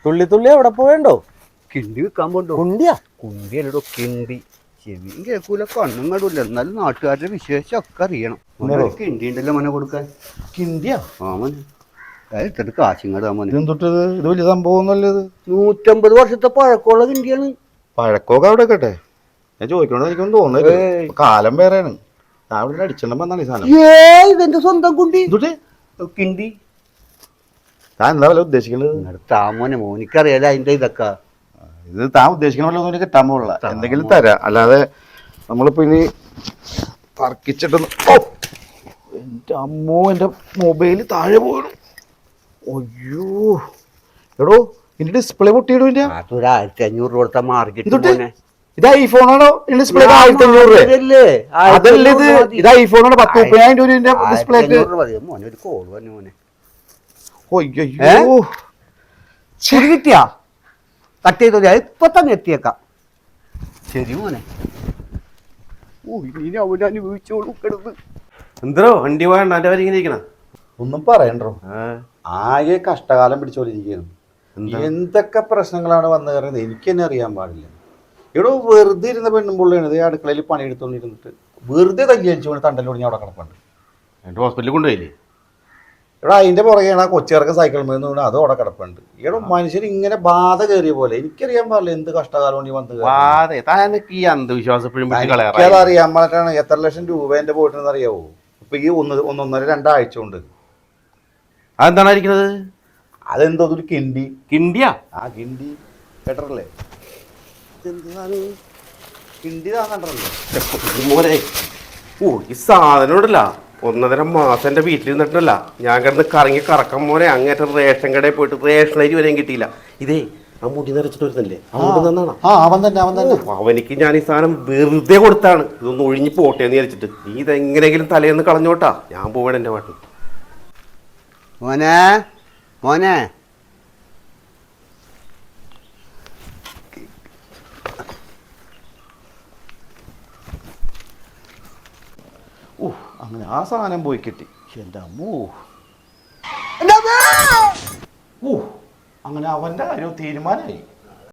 തുള്ളി തുള്ളി എവിടെ പോയണ്ടോ? കിണ്ടി വിൽക്കാൻ പോണ്ടോ? കുണ്ടിയാ? കുണ്ടിയല്ലോ കിണ്ടി. ചെവിയും കേൾക്കൂല, കണ്ണും കടൂല. എന്നാലും നാട്ടുകാരുടെ വിശേഷമൊക്കെ അറിയണം. കിണ്ടി ഉണ്ടല്ലോ മോനെ കൊടുക്കാൻ. കിണ്ടിയാ? ആ മോനെ എടുത്തിട്ട് കാശിങ്ങടാ മോനെ. ഇതെന്തൊട്ടത്? ഇത് വലിയ സംഭവം ഒന്നല്ലത്. 150 വർഷത്തെ പഴക്കമുള്ള കിണ്ടിയാണ്. പഴക്കമൊക്കെ അവിടെ കേട്ടെ. ഞാൻ ചോദിക്കണോ എനിക്കൊന്നും തോന്നുന്നില്ല. കാലം വേറെയാണ്. ഞാൻ ഇവിടെ അടിച്ചിട്ടുണ്ടെന്ന് പറഞ്ഞാണ് ഈ സാധനം. ഇതെന്റെ സ്വന്തം കുണ്ടി കിണ്ടി. താൻ എന്താ വല്ല ഉദ്ദേശിക്കുന്നത്? താമോനെ മോനിക്കറിയാലോ അതിന്റെ ഇതൊക്കെ. ഇത് താൻ ഉദ്ദേശിക്കണ പോലെ ഒന്നും കിട്ടാൻ പോലുള്ള എന്തെങ്കിലും തരാം. അല്ലാതെ നമ്മളിപ്പോ ഇനി തർക്കിച്ചിട്ടൊന്നും. എൻ്റെ അമ്മോ, എൻ്റെ മൊബൈല് താഴെ പോയിടും. അയ്യോ എടോ, ഇതിന്റെ ഡിസ്പ്ലേ പൊട്ടിയിടും. ഇതിന്റെ അതൊരു 1500 കൊടുത്ത മാർക്കറ്റ്. ഇത് ഐഫോണാണോ? ഡിസ്പ്ലേ 1500 അതല്ല. ഇത് ഐഫോണാണ്. 10-30,000 രൂപ ഡിസ്പ്ലേ. മോനെ ഒരു കോൾ വന്നു മോനെ. അയ്യോ കിട്ടിയാ? കട്ട് ചെയ്തോ, ഇപ്പൊ തന്നെ എത്തിയേക്കാം. ശരി മോനെ. ഇനി അവൻ അനുഭവിച്ചോളൂ കിടന്ന്. എന്തോ വണ്ടി പോയണ്ട എന്റെ വരി ഇങ്ങനെ ഇരിക്കണം. ഒന്നും പറയണ്ടോ, ആകെ കഷ്ടകാലം പിടിച്ചോണ്ടിരിക്കുന്നു. എന്തൊക്കെ പ്രശ്നങ്ങളാണ് വന്നു കയറുന്നത് എനിക്ക് തന്നെ അറിയാൻ പാടില്ല. ഇവിടെ വെറുതെ ഇരുന്ന പെണ്ണുമ്പുള്ളിയാണ് ഈ അടുക്കളയിൽ പണിയെടുത്തോണ്ടിരുന്നിട്ട് വെറുതെ തല്ലിയടിച്ചു തണ്ടലോട് ഞാൻ അവിടെ കിടപ്പുണ്ട്. എന്റെ ഹോസ്പിറ്റലിൽ കൊണ്ടുപോയില്ലേ? ഇവിടെ അതിന്റെ പുറകെയാണ് ആ കൊച്ചിറക്കം സൈക്കിൾ മേന്ന് അത് അവിടെ കിടപ്പുണ്ട്. ഇവിടെ മനുഷ്യർ ഇങ്ങനെ ബാധ കയറിയ പോലെ എനിക്കറിയാൻ പാടില്ല എന്ത് കഷ്ടകാലം കൊണ്ട് വന്ന് ഈ അന്ധവിശ്വാസം അറിയാൻ പാടിട്ടാണ്. എത്ര ലക്ഷം രൂപ എന്റെ പോയിട്ടെന്ന് അറിയാവോ? ഇപ്പൊ ഈ 1-1.5-2 ആഴ്ച കൊണ്ട്. അതെന്താണ് ഇരിക്കുന്നത്? അതെന്തോ ഒരു കിണ്ടി. കിണ്ടിയാ? ആ കിണ്ടി കേട്ടല്ലേ? കിണ്ടി താന്നല്ലേ മോനെ? ഈ സാധനം ഉണ്ടല്ല 1.5 മാസം എൻ്റെ വീട്ടിലിരുന്നിട്ടല്ല ഞാൻ കിടന്ന് കറക്കം മോനെ. അങ്ങേറ്റം റേഷൻ കടയിൽ പോയിട്ട് റേഷൻ അരി വരെയും കിട്ടിയില്ല. ഇതേ ആ മുടി നിറച്ചിട്ട് വരുന്നില്ലേ, അവനിക്ക് ഞാൻ ഈ സാധനം വെറുതെ കൊടുത്താണ്. ഇതൊന്ന് ഒഴിഞ്ഞ് പോട്ടെ എന്ന് വിചാരിച്ചിട്ട്. നീ ഇതെങ്ങനെയെങ്കിലും തലേന്ന് കളഞ്ഞോട്ടാ. ഞാൻ പോവാണ് എൻ്റെ നാട്ടിൽ. മോനെ മോനെ അങ്ങനെ ആ സാധനം പോയി കിട്ടി. എൻ്റെ അമ്മോ, അങ്ങനെ അവൻ്റെ കാര്യം തീരുമാനമായി.